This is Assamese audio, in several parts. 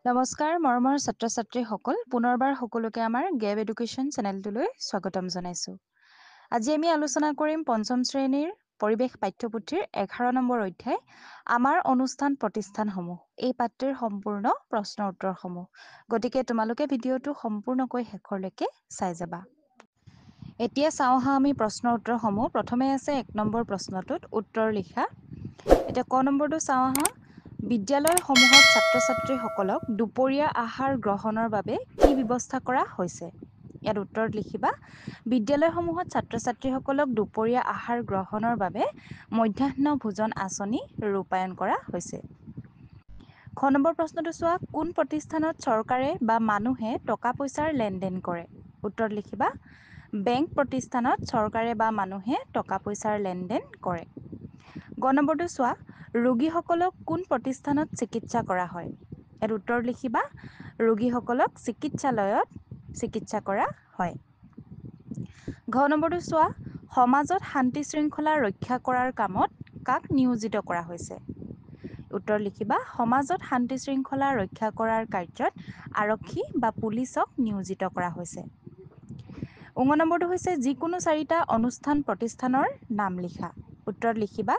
নমস্কাৰ মৰমৰ ছাত্ৰ ছাত্ৰীসকল পুনৰবাৰ সকলোকে আমাৰ গেব এডুকেশ্যন চেনেলটোলৈ স্বাগতম জনাইছোঁ। আজি আমি আলোচনা কৰিম পঞ্চম শ্ৰেণীৰ পৰিৱেশ পাঠ্যপুথিৰ 11 নম্বৰ অধ্যায় আমাৰ অনুষ্ঠান প্ৰতিষ্ঠানসমূহ এই পাঠ্যৰ সম্পূৰ্ণ প্ৰশ্ন উত্তৰসমূহ। গতিকে তোমালোকে ভিডিঅ'টো সম্পূৰ্ণকৈ শেষলৈকে চাই যাবা। এতিয়া চাওঁ আহা আমি প্ৰশ্ন উত্তৰসমূহ। প্ৰথমে আছে 1 নম্বৰ প্ৰশ্নটোত উত্তৰ লিখা। এতিয়া ক নম্বৰটো চাওঁ আহা। বিদ্যালয়সমূহত ছাত্ৰ-ছাত্ৰীসকলক দুপৰীয়া আহাৰ গ্ৰহণৰ বাবে কি ব্যৱস্থা কৰা হৈছে? ইয়াত উত্তৰত লিখিবা বিদ্যালয়সমূহত ছাত্ৰ-ছাত্ৰীসকলক দুপৰীয়া আহাৰ গ্ৰহণৰ বাবে মধ্যাহ্ন ভোজন আঁচনি ৰূপায়ণ কৰা হৈছে। খ নম্বৰ প্ৰশ্নটো চোৱা কোন প্ৰতিষ্ঠানত চৰকাৰে বা মানুহে টকা পইচাৰ লেনদেন কৰে? উত্তৰত লিখিবা বেংক প্ৰতিষ্ঠানত চৰকাৰে বা মানুহে টকা পইচাৰ লেনদেন কৰে। গ নম্বৰটো চোৱা ৰোগীসকলক কোন প্ৰতিষ্ঠানত চিকিৎসা কৰা হয়? ইয়াত উত্তৰ লিখিবা ৰোগীসকলক চিকিৎসালয়ত চিকিৎসা কৰা হয়। ঘ নম্বৰটো চোৱা সমাজত শান্তি শৃংখলা ৰক্ষা কৰাৰ কামত কাক নিয়োজিত কৰা হৈছে? উত্তৰ লিখিবা সমাজত শান্তি শৃংখলা ৰক্ষা কৰাৰ কাৰ্যত আৰক্ষী বা পুলিচক নিয়োজিত কৰা হৈছে। উঙ নম্বৰটো হৈছে যিকোনো 4টা অনুষ্ঠান প্ৰতিষ্ঠানৰ নাম লিখা। উত্তৰত লিখিবা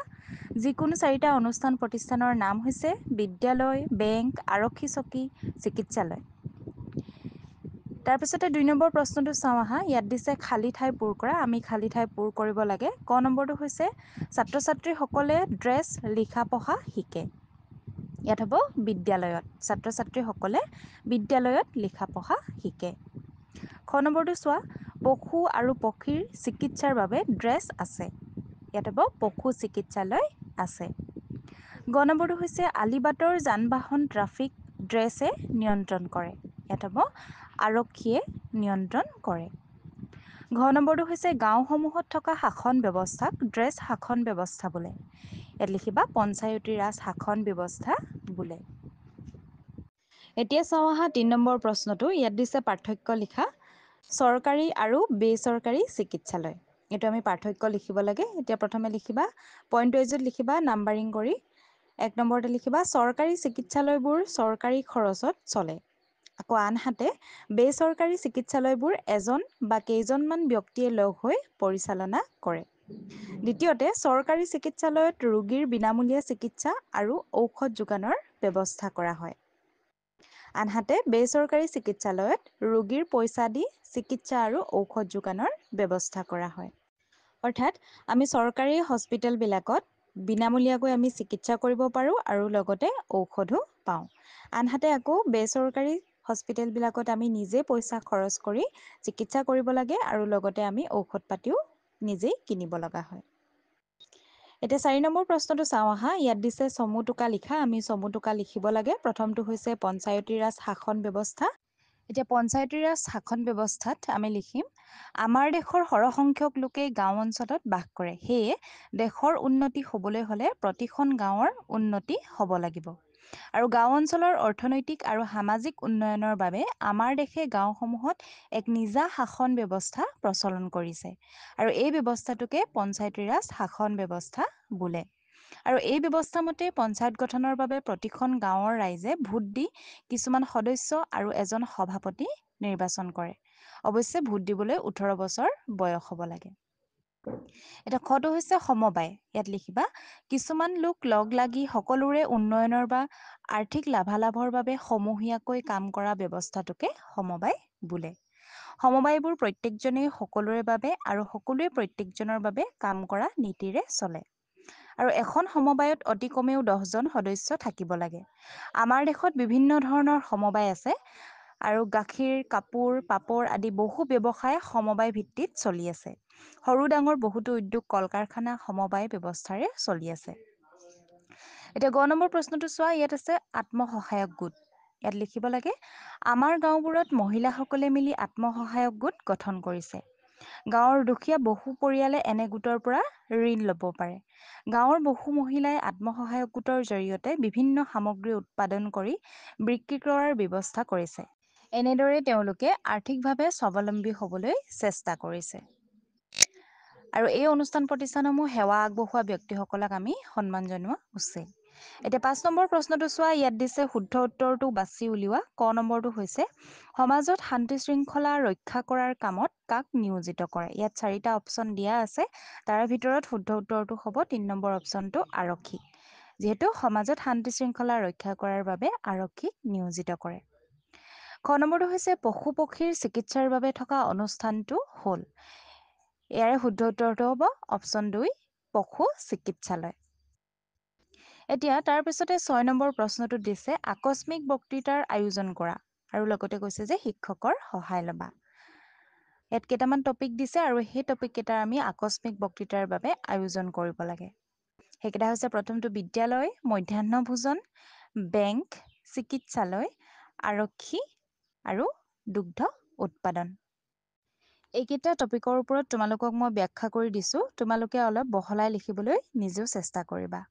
যিকোনো 4টা অনুষ্ঠান প্ৰতিষ্ঠানৰ নাম হৈছে বিদ্যালয়, বেংক, আৰক্ষী চকী, চিকিৎসালয়। তাৰপিছতে 2 নম্বৰ প্ৰশ্নটো চাওঁ আহা। ইয়াত দিছে খালী ঠাই পূৰ কৰা। আমি খালী ঠাই পূৰ কৰিব লাগে। ক নম্বৰটো হৈছে ছাত্ৰ-ছাত্ৰীসকলে ড্ৰেছ লিখা পঢ়া শিকে। ইয়াত হ'ব বিদ্যালয়ত ছাত্ৰ-ছাত্ৰীসকলে বিদ্যালয়ত লিখা পঢ়া শিকে। খ নম্বৰটো চোৱা পশু আৰু পক্ষীৰ চিকিৎসাৰ বাবে ড্ৰেছ আছে। ইয়াত হ'ব পশু চিকিৎসালয় আছে। গ নম্বৰটো হৈছে আলিবাটৰ যান-বাহন ট্ৰাফিক ড্ৰেছে নিয়ন্ত্ৰণ কৰে। ইয়াত হ'ব আৰক্ষীয়ে নিয়ন্ত্ৰণ কৰে। ঘ নম্বৰটো হৈছে গাঁওসমূহত থকা শাসন ব্যৱস্থাক ড্ৰেছ শাসন ব্যৱস্থা বোলে। ইয়াত লিখিবা পঞ্চায়তী ৰাজ শাসন ব্যৱস্থা বোলে। এতিয়া চাওঁ আহা 3 নম্বৰ প্ৰশ্নটো। ইয়াত দিছে পাৰ্থক্য লিখা চৰকাৰী আৰু বেচৰকাৰী চিকিৎসালয়। এইটো আমি পাৰ্থক্য লিখিব লাগে। এতিয়া প্ৰথমে লিখিবা পইণ্ট ৱাইজত লিখিবা নাম্বাৰিং কৰি। 1 নম্বৰতে লিখিবা চৰকাৰী চিকিৎসালয়বোৰ চৰকাৰী খৰচত চলে। আকৌ আনহাতে বেচৰকাৰী চিকিৎসালয়বোৰ এজন বা কেইজনমান ব্যক্তিয়ে লগ হৈ পৰিচালনা কৰে। দ্বিতীয়তে চৰকাৰী চিকিৎসালয়ত ৰোগীৰ বিনামূলীয়া চিকিৎসা আৰু ঔষধ যোগানৰ ব্যৱস্থা কৰা হয়। আনহাতে বেচৰকাৰী চিকিৎসালয়ত ৰোগীৰ পইচা দি চিকিৎসা আৰু ঔষধ যোগানৰ ব্যৱস্থা কৰা হয়। অৰ্থাৎ আমি চৰকাৰী হস্পিটেলবিলাকত বিনামূলীয়াকৈ আমি চিকিৎসা কৰিব পাৰোঁ আৰু লগতে ঔষধো পাওঁ। আনহাতে আকৌ বেচৰকাৰী হস্পিটেলবিলাকত আমি নিজে পইচা খৰচ কৰি চিকিৎসা কৰিব লাগে আৰু লগতে আমি ঔষধ পাতিও নিজেই কিনিব লগা হয়। এতিয়া 4 নম্বৰ প্ৰশ্নটো চাওঁ আহা। ইয়াত দিছে চমু টোকা লিখা। আমি চমু টোকা লিখিব লাগে। প্ৰথমটো হৈছে পঞ্চায়তী ৰাজ শাসন ব্যৱস্থা। এতিয়া পঞ্চায়তী ৰাজ শাসন ব্যৱস্থাত আমি লিখিম আমাৰ দেশৰ সৰহসংখ্যক লোকেই গাঁও অঞ্চলত বাস কৰে। সেয়ে দেশৰ উন্নতি হ'বলৈ হ'লে প্ৰতিখন গাঁৱৰ উন্নতি হ'ব লাগিব। আৰু গাঁও অঞ্চলৰ অৰ্থনৈতিক আৰু সামাজিক উন্নয়নৰ বাবে আমাৰ দেশে গাঁওসমূহত এক নিজা শাসন ব্যৱস্থা প্ৰচলন কৰিছে। আৰু এই ব্যৱস্থাটোকে পঞ্চায়তী ৰাজ শাসন ব্যৱস্থা বোলে। আৰু এই ব্যৱস্থা মতে পঞ্চায়ত গঠনৰ বাবে প্ৰতিখন গাঁৱৰ ৰাইজে ভোট দি কিছুমান সদস্য আৰু এজন সভাপতি নিৰ্বাচন কৰে। অৱশ্যে ভোট দিবলৈ 18 বছৰ বয়স হ'ব লাগে। এটা খটো হৈছে সমবায়। ইয়াত লিখিবা কিছুমান লোক লগ লাগি সকলোৰে উন্নয়নৰ বা আৰ্থিক লাভালাভৰ বাবে সমূহীয়াকৈ কাম কৰা ব্যৱস্থাটোকে সমবায় বোলে। সমবায়বোৰ প্ৰত্যেকজনেই সকলোৰে বাবে আৰু সকলোৱে প্ৰত্যেকজনৰ বাবে কাম কৰা নীতিৰে চলে। আৰু এখন সমবায়ত অতি কমেও 10 জন সদস্য থাকিব লাগে। আমাৰ দেশত বিভিন্ন ধৰণৰ সমবায় আছে আৰু গাখীৰ, কাপোৰ, পাপৰ আদি বহু ব্যৱসায় সমবায় ভিত্তিত চলি আছে। সৰু ডাঙৰ বহুতো উদ্যোগ কল-কাৰখানা সমবায় ব্যৱস্থাৰে চলি আছে। এতিয়া গ নম্বৰ প্ৰশ্নটো চোৱা। ইয়াত আছে আত্মসহায়ক গোট। ইয়াত লিখিব লাগে আমাৰ গাঁওবোৰত মহিলাসকলে মিলি আত্মসহায়ক গোট গঠন কৰিছে। গাঁৱৰ দুখীয়া বহু পৰিয়ালে এনে গোটৰ পৰা ঋণ ল'ব পাৰে। গাঁৱৰ বহু মহিলাই আত্মসহায়ক গোটৰ জৰিয়তে বিভিন্ন সামগ্ৰী উৎপাদন কৰি বিক্ৰী কৰাৰ ব্যৱস্থা কৰিছে। এনেদৰে তেওঁলোকে আৰ্থিকভাৱে স্বাৱলম্বী হ'বলৈ চেষ্টা কৰিছে। আৰু এই অনুষ্ঠান প্ৰতিষ্ঠানসমূহ সেৱা আগবঢ়োৱা ব্যক্তিসকলক আমি সন্মান জনোৱা উচিত। এতিয়া 5 নম্বৰ প্ৰশ্নটো চোৱা, ইয়াত দিছে শুদ্ধ উত্তৰটো বাছি উলিওৱা। ক নম্বৰটো হৈছে সমাজত শান্তি শৃংখলা ৰক্ষা কৰাৰ কামত কাক নিয়োজিত কৰে। ইয়াত 4টা অপশ্যন দিয়া আছে, তাৰ ভিতৰত শুদ্ধ উত্তৰটো হ'ব 3 নম্বৰ অপশ্যনটো আৰক্ষী, যিহেতু সমাজত শান্তি শৃংখলা ৰক্ষা কৰাৰ বাবে আৰক্ষীক নিয়োজিত কৰে। খ নম্বৰটো হৈছে পশু পক্ষীৰ চিকিৎসাৰ বাবে থকা অনুষ্ঠানটো হ'ল। ইয়াৰে শুদ্ধ উত্তৰটো হ'ব অপশ্যন 2 পশু চিকিৎসালয়। এতিয়া তাৰ পিছতে 6 নম্বৰ প্ৰশ্নটো দিছে আকস্মিক বক্তৃতাৰ আয়োজন কৰা আৰু লগতে কৈছে যে শিক্ষকৰ সহায় ল'বা। ইয়াত কেইটামান টপিক দিছে আৰু সেই টপিক কেইটা আমি আকস্মিক বক্তৃতাৰ বাবে আয়োজন কৰিব লাগে। সেইকেইটা হৈছে প্ৰথমটো বিদ্যালয়, মধ্যাহ্ন ভোজন, বেংক, চিকিৎসালয়, আৰক্ষী আৰু দুগ্ধ উৎপাদন। এইকেইটা টপিকৰ ওপৰত তোমালোকক মই ব্যাখ্যা কৰি দিছোঁ, তোমালোকে অলপ বহলাই লিখিবলৈ নিজেও চেষ্টা কৰিবা।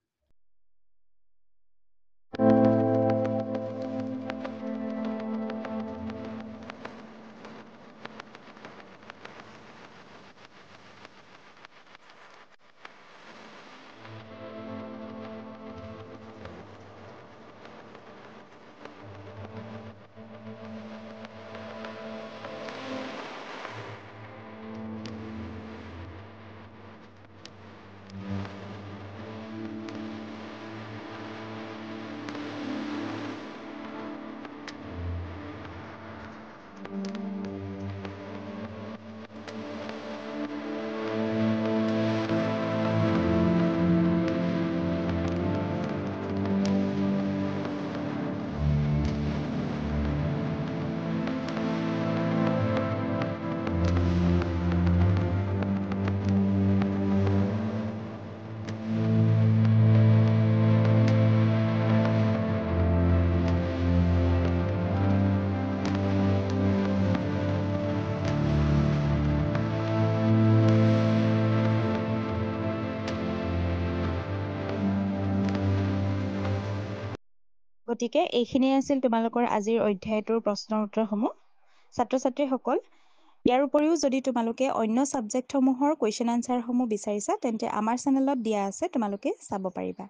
গতিকে এইখিনিয়ে আছিল তোমালোকৰ আজিৰ অধ্যায়টোৰ প্ৰশ্নৰ উত্তৰসমূহ। ছাত্ৰ ছাত্ৰীসকল, ইয়াৰ উপৰিও যদি তোমালোকে অন্য ছাবজেক্টসমূহৰ কুৱেশ্যন আনচাৰসমূহ বিচাৰিছা তেন্তে আমাৰ চেনেলত দিয়া আছে, তোমালোকে চাব পাৰিবা।